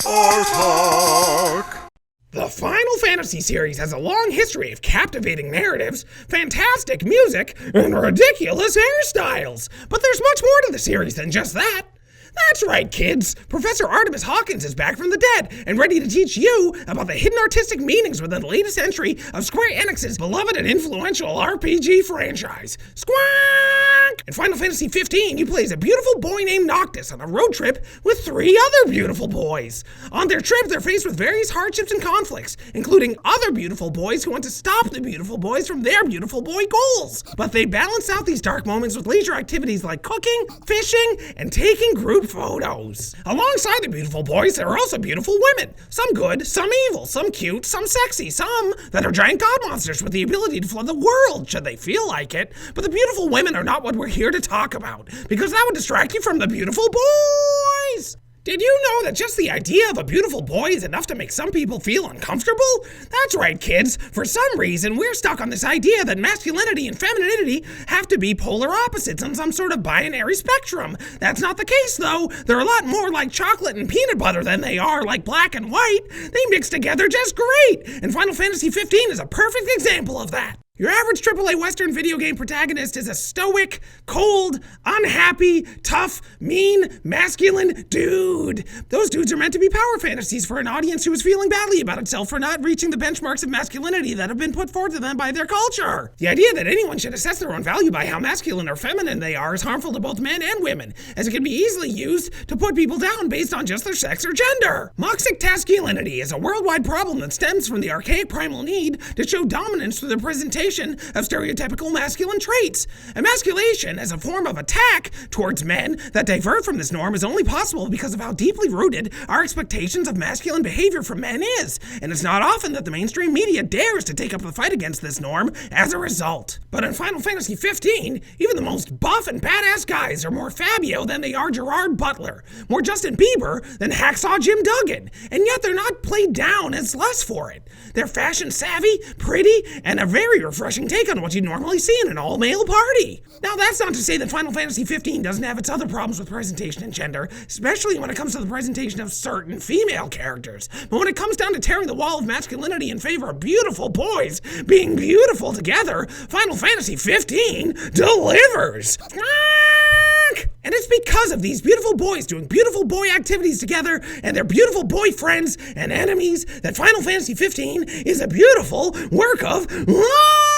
Art Talk. The Final Fantasy series has a long history of captivating narratives, fantastic music, and ridiculous hairstyles. But there's much more to the series than just that. That's right, kids. Professor ARTIMUS Hawkins is back from the dead and ready to teach you about the hidden artistic meanings within the latest entry of Square Enix's beloved and influential RPG franchise, Squank! In Final Fantasy 15, you play as a beautiful boy named Noctis on a road trip with 3 other beautiful boys. On their trip, they're faced with various hardships and conflicts, including other beautiful boys who want to stop the beautiful boys from their beautiful boy goals. But they balance out these dark moments with leisure activities like cooking, fishing, and taking group photos. Alongside the beautiful boys, there are also beautiful women. Some good, some evil, some cute, some sexy, some that are giant god monsters with the ability to flood the world should they feel like it. But the beautiful women are not what we're here to talk about, because that would distract you from the beautiful boys. Did you know that just the idea of a beautiful boy is enough to make some people feel uncomfortable? That's right, kids. For some reason, we're stuck on this idea that masculinity and femininity have to be polar opposites on some sort of binary spectrum. That's not the case, though. They're a lot more like chocolate and peanut butter than they are like black and white. They mix together just great. And Final Fantasy 15 is a perfect example of that. Your average AAA Western video game protagonist is a stoic, cold, unhappy, tough, mean, masculine dude. Those dudes are meant to be power fantasies for an audience who is feeling badly about itself for not reaching the benchmarks of masculinity that have been put forth to them by their culture. The idea that anyone should assess their own value by how masculine or feminine they are is harmful to both men and women, as it can be easily used to put people down based on just their sex or gender. Moxic masculinity is a worldwide problem that stems from the archaic primal need to show dominance through the presentation of stereotypical masculine traits. Emasculation as a form of attack towards men that divert from this norm is only possible because of how deeply rooted our expectations of masculine behavior from men is, and it's not often that the mainstream media dares to take up the fight against this norm as a result. But in Final Fantasy 15, even the most buff and badass guys are more Fabio than they are Gerard Butler, more Justin Bieber than Hacksaw Jim Duggan, and yet they're not played down as less for it. They're fashion savvy, pretty, and a very refreshing take on what you normally see in an all-male party. Now, that's not to say that Final Fantasy 15 doesn't have its other problems with presentation and gender, especially when it comes to the presentation of certain female characters. But when it comes down to tearing the wall of masculinity in favor of beautiful boys being beautiful together, Final Fantasy 15 delivers. And it's because of these beautiful boys doing beautiful boy activities together and their beautiful boyfriends and enemies that Final Fantasy 15 is a beautiful work of art.